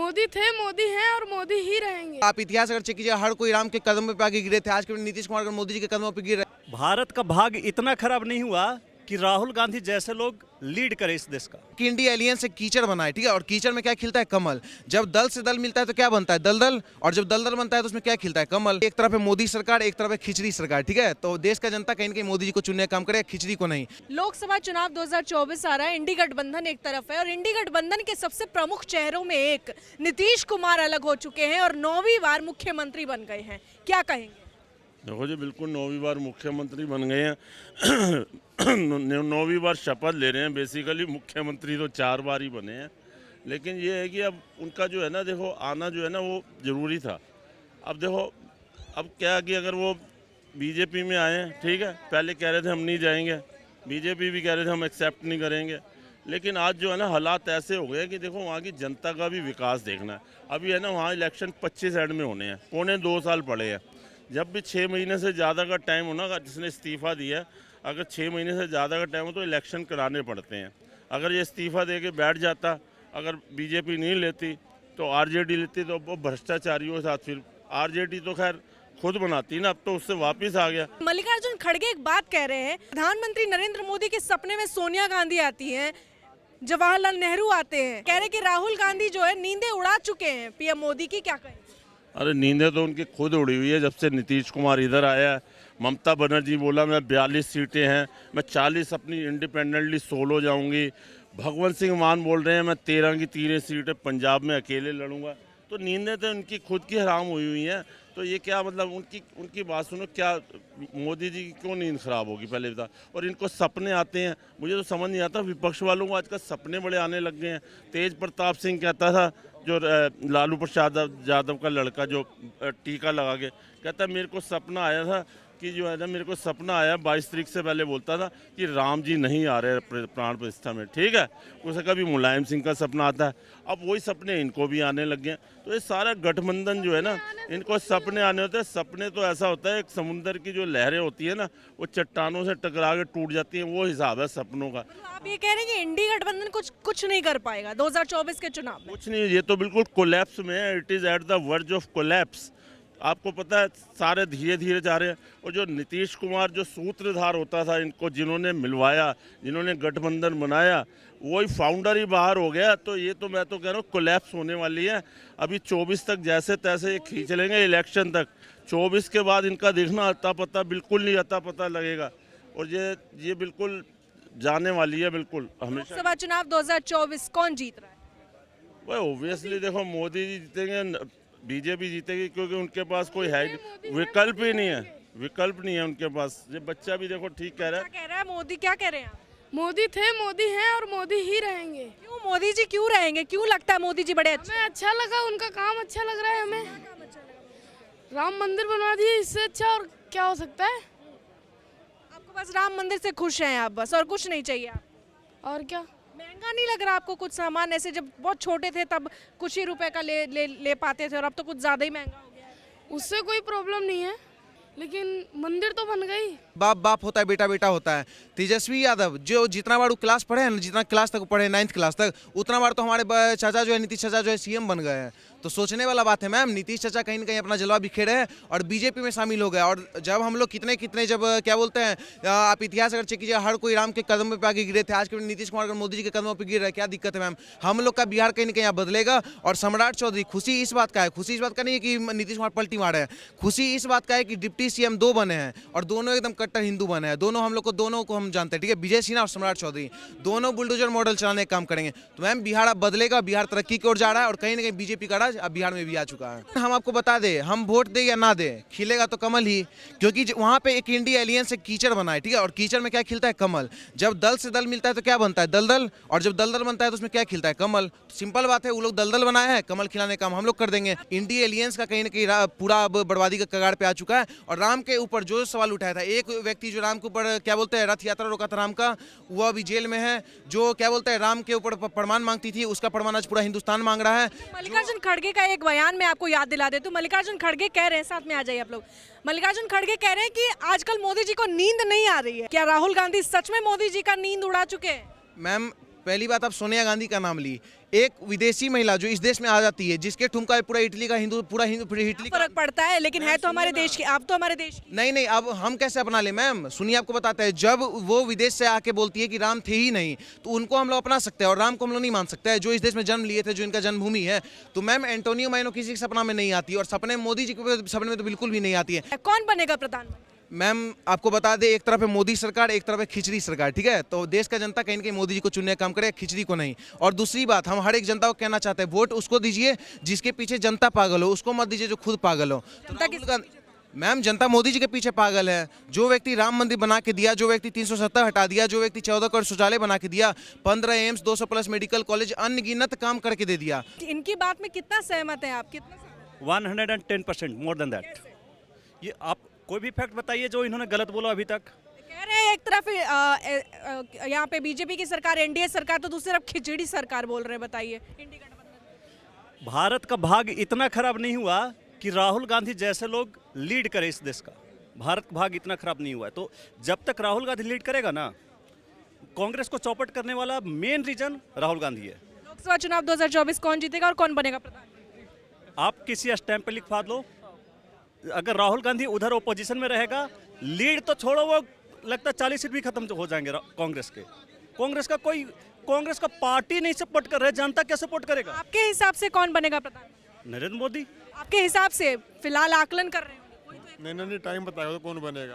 मोदी थे, मोदी हैं और मोदी ही रहेंगे। आप इतिहास अगर चेक कीजिए, हर कोई राम के कदम पे आगे गिरे थे। आज के नीतीश कुमार अगर मोदी जी के कदमों पे गिर रहे। भारत का भाग्य इतना खराब नहीं हुआ कि राहुल गांधी जैसे लोग लीड करें इस देश का। कि इंडिया एलियंस से कीचड़ बना है, ठीक है, और कीचड़ में क्या खिलता है? कमल। जब दल से दल मिलता है तो क्या बनता है? दलदल। और जब दलदल बनता है तो उसमें क्या खिलता है? कमल। एक तरफ है मोदी सरकार, एक तरफ है खिचड़ी सरकार, ठीक है। तो देश का जनता कहीं ना कहीं मोदी जी को चुनने का काम करे, खिचड़ी को नहीं। लोकसभा चुनाव 2024 आ रहा है। इंडी गठबंधन एक तरफ है और इंडी गठबंधन के सबसे प्रमुख चेहरों में एक नीतीश कुमार अलग हो चुके हैं और 9वीं बार मुख्यमंत्री बन गए हैं। क्या कहेंगे? देखो जी, बिल्कुल 9वीं बार मुख्यमंत्री बन गए हैं। 9वीं बार शपथ ले रहे हैं। बेसिकली मुख्यमंत्री तो 4 बार ही बने हैं, लेकिन ये है कि अब उनका जो है ना, देखो आना जो है ना वो ज़रूरी था। अब देखो, अब क्या कि अगर वो बीजेपी में आए हैं, ठीक है, पहले कह रहे थे हम नहीं जाएंगे, बीजेपी भी कह रहे थे हम एक्सेप्ट नहीं करेंगे, लेकिन आज जो है ना हालात ऐसे हो गए कि देखो वहाँ की जनता का भी विकास देखना है। अभी है ना वहाँ इलेक्शन 25 एंड में होने हैं, पौने 2 साल पड़े हैं। जब भी 6 महीने से ज़्यादा का टाइम होना, जिसने इस्तीफ़ा दिया है, अगर 6 महीने से ज़्यादा का टाइम हो तो इलेक्शन कराने पड़ते हैं। अगर ये इस्तीफ़ा दे के बैठ जाता, अगर बीजेपी नहीं लेती तो आरजेडी लेती, तो वो भ्रष्टाचारियों के साथ फिर आरजेडी तो खैर खुद बनाती ना, अब तो उससे वापस आ गया। मल्लिकार्जुन खड़गे एक बात कह रहे हैं, प्रधानमंत्री नरेंद्र मोदी के सपने में सोनिया गांधी आती हैं, जवाहरलाल नेहरू आते हैं। कह रहे कि राहुल गांधी जो है नींदें उड़ा चुके हैं पीएम मोदी की। क्या कहें? अरे नींदें तो उनकी खुद उड़ी हुई है जब से नीतीश कुमार इधर आया है। ममता बनर्जी बोला मैं 42 सीटें हैं, मैं 40 अपनी इंडिपेंडेंटली सोलो जाऊंगी। भगवंत सिंह मान बोल रहे हैं मैं 13 की 13 सीटें पंजाब में अकेले लड़ूंगा। तो नींदें तो उनकी खुद की हराम हुई हैं। तो ये क्या मतलब, उनकी बात सुनो, क्या मोदी जी की क्यों नींद खराब होगी पहले बता। और इनको सपने आते हैं, मुझे तो समझ नहीं आता विपक्ष वालों को आजकल सपने बड़े आने लग गए हैं। तेज प्रताप सिंह कहता था, जो लालू प्रसाद यादव का लड़का, जो टीका लगा के कहता मेरे को सपना आया था कि जो है ना, मेरे को सपना आया 22 तारीख से पहले बोलता था कि राम जी नहीं आ रहे प्राण प्रतिष्ठा में, ठीक है। उसे कभी मुलायम सिंह का सपना आता है, अब वही सपने इनको भी आने लग गए। तो ये सारा गठबंधन जो है ना, इनको सपने आने होते हैं। सपने तो ऐसा होता है, एक समुद्र की जो लहरें होती है ना, वो चट्टानों से टकरा के टूट जाती हैं, वो हिसाब है सपनों का। आप ये कह रहे हैं कि इंडी गठबंधन कुछ नहीं कर पाएगा 2024 के चुनाव में? कुछ नहीं, ये तो बिल्कुल कोलैप्स में है। It is at the verge of collapse. आपको पता है सारे धीरे धीरे जा रहे हैं। और जो नीतीश कुमार जो सूत्रधार होता था, इनको जिन्होंने मिलवाया, जिन्होंने गठबंधन बनाया, वही फाउंडर ही बाहर हो गया। तो ये तो मैं तो कह रहा हूँ कोलैप्स होने वाली है। अभी 24 तक जैसे तैसे ये खींच लेंगे इलेक्शन तक। 24 के बाद इनका देखना अता पता बिल्कुल नहीं अता पता लगेगा। और ये बिल्कुल जाने वाली है बिल्कुल हमेशा। लोकसभा चुनाव 2024 कौन जीत रहा है? भाई ऑब्वियसली देखो मोदी जी जीतेंगे, बीजेपी जीतेगी, क्योंकि उनके पास कोई है विकल्प ही नहीं है। विकल्प नहीं है उनके पास। ये बच्चा भी देखो ठीक कह रहा है। क्या कह रहा है मोदी? क्या कह रहे हैं आप? मोदी थे, मोदी हैं और मोदी ही रहेंगे। क्यों मोदी जी क्यों रहेंगे? क्यों लगता है मोदी जी बड़े अच्छे? हमें अच्छा लगा, उनका काम अच्छा लग रहा है हमें। राम मंदिर बनवा दिए, इससे अच्छा और क्या हो सकता है? आपको बस राम मंदिर से खुश हैं आप, बस और कुछ नहीं चाहिए आप? और क्या? महंगा नहीं लग रहा आपको कुछ सामान? ऐसे जब बहुत छोटे थे तब कुछ ही रुपए का ले पाते थे, और अब तो कुछ ज्यादा ही महंगा हो गया है। उससे कोई प्रॉब्लम नहीं है, लेकिन मंदिर तो बन गई। बाप बाप होता है, बेटा बेटा होता है। तेजस्वी यादव जो जितना बार वो क्लास पढ़े हैं, जितना क्लास तक पढ़े 9th क्लास तक, उतना बार तो हमारे चाचा जो है, नीतीश चाचा जो है सीएम बन गए हैं। तो सोचने वाला बात है मैम। नीतीश चाचा कहीं ना कहीं अपना जलवा बिखेरे हैं और बीजेपी में शामिल हो गए। और जब हम लोग कितने कितने जब क्या बोलते हैं, आप इतिहास अगर चेक कीजिए, हर कोई राम के कदम पे आगे गिरे थे। आज के नीतीश कुमार अगर मोदी जी के कदमों पे गिर रहे, क्या दिक्कत है मैम? हम लोग का बिहार कहीं ना कहीं बदलेगा। और सम्राट चौधरी, खुशी इस बात का है, खुशी इस बात का नहीं है कि नीतीश कुमार पलटी मारे हैं। खुशी इस बात का है कि डिप्टी सीएम 2 बने हैं और दोनों एकदम कट्टर हिंदू बने हैं। दोनों को हम जानते हैं, ठीक है। विजय सिन्हा और सम्राट चौधरी दोनों बुलडोजर मॉडल चलाने का काम करेंगे। तो मैम बिहार अब बदलेगा, बिहार तरक्की की ओर जा रहा है और कहीं ना कहीं बीजेपी का राज अब बिहार में भी आ चुका है। हम आपको बता दें, हम वोट दे या ना दे, खिलेगा तो कमल ही, क्योंकि वहां पे एक इंडिया एलियंस से कीचड़ बना है, ठीक है। और कीचड़ में क्या खिलता है? कमल। जब दल से दल मिलता है तो क्या बनता है? दलदल। और जब दलदल बनता है तो उसमें क्या खिलता है? कमल। सिंपल बात है, वो लोग दलदल बनाए हैं, कमल खिलाने का काम हम लोग कर देंगे। इंडिया एलियंस का कहीं ना कहीं पूरा अब बर्बादी का कगार पे आ चुका है। और राम के ऊपर जो सवाल उठाया था, एक व्यक्ति जो राम के ऊपर क्या बोलते हैं रथ यात्रा रोका था राम का, वो अभी जेल में है। जो क्या बोलते हैं राम के ऊपर प्रमाण मांगती थी, उसका प्रमाण आज पूरा हिंदुस्तान मांग रहा है। मल्लिकार्जुन खड़गे का एक बयान मैं आपको याद दिला देती हूँ। मल्लिकार्जुन खड़गे कह रहे हैं, साथ में आ जाइए आप लोग। मल्लिकार्जुन खड़गे कह रहे हैं कि आजकल मोदी जी को नींद नहीं आ रही है। क्या राहुल गांधी सच में मोदी जी का नींद उड़ा चुके हैं? मैम पहली बात, आप सोनिया गांधी का नाम ली। एक विदेशी महिला जो इस देश में आ जाती है, जिसके ठुमका पूरा इटली का हिंदू पूरा इटली का फर्क पड़ता है, लेकिन है तो हमारे देश की, आप तो हमारे देश की। नहीं नहीं, अब हम कैसे अपना ले मैम? सुनिए, आपको बताते हैं, जब वो विदेश से आके बोलती है कि राम थे ही नहीं, तो उनको हम लोग अपना सकते हैं और राम को हम लोग नहीं मान सकते हैं, जो इस देश में जन्म लिए थे, जो इनका जन्मभूमि है। तो मैम एंटोनियो मैनो किसी के सपना में नहीं आती, और सपने मोदी जी के सपने में तो बिल्कुल भी नहीं आती है। कौन बनेगा प्रधानमंत्री? मैम आपको बता दें, एक तरफ है मोदी सरकार, एक तरफ है खिचड़ी सरकार, ठीक है? तो देश का जनता कहीं ना कहीं मोदी जी को चुनने का काम करे, खिचड़ी को नहीं। और दूसरी बात, हम हर एक जनता को कहना चाहते हैं, वोट उसको दीजिए जिसके पीछे जनता पागल हो, उसको मत दीजिए जो खुद पागल हो। मैम जनता मोदी जी के पीछे पागल है। जो व्यक्ति राम मंदिर बना के दिया, जो व्यक्ति 370 हटा दिया, जो व्यक्ति 14 करोड़ शौचालय बना के दिया, 15 एम्स, 200 प्लस मेडिकल कॉलेज, अनगिनत काम करके दे दिया। इनकी बात में कितना सहमत है आप? कितना 110%, मोर देन दैट। ये आप कोई भी फैक्ट बताइए जो इन्होंने गलत बोला अभी तक। कह रहे हैं एक तरफ यहाँ पे बीजेपी की सरकार, एनडीए सरकार, तो दूसरी तरफ खिचड़ी सरकार बोल रहे हैं। बताइए, इंडी गठबंधन। भारत का भाग इतना खराब नहीं हुआ कि राहुल गांधी जैसे लोग लीड करें इस देश का। भारत का भाग इतना खराब नहीं हुआ है। तो जब तक राहुल गांधी लीड करेगा ना, कांग्रेस को चौपट करने वाला मेन रीजन राहुल गांधी है। लोकसभा चुनाव 2024 कौन जीतेगा और कौन बनेगा प्रधानमंत्री? आप किसी स्टैंप पे लिखवा दो, अगर राहुल गांधी उधर ओपोजिशन में रहेगा, लीड तो छोड़ो, वो लगता है 40 सीट भी खत्म हो जाएंगे कांग्रेस के। कांग्रेस का पार्टी नहीं सपोर्ट कर रहे, जनता क्या सपोर्ट करेगा? आपके हिसाब से कौन बनेगा प्रधानमंत्री? नरेंद्र मोदी। आपके हिसाब से फिलहाल आकलन कर रहे हैं? नहीं टाइम बताएगा तो कौन बनेगा।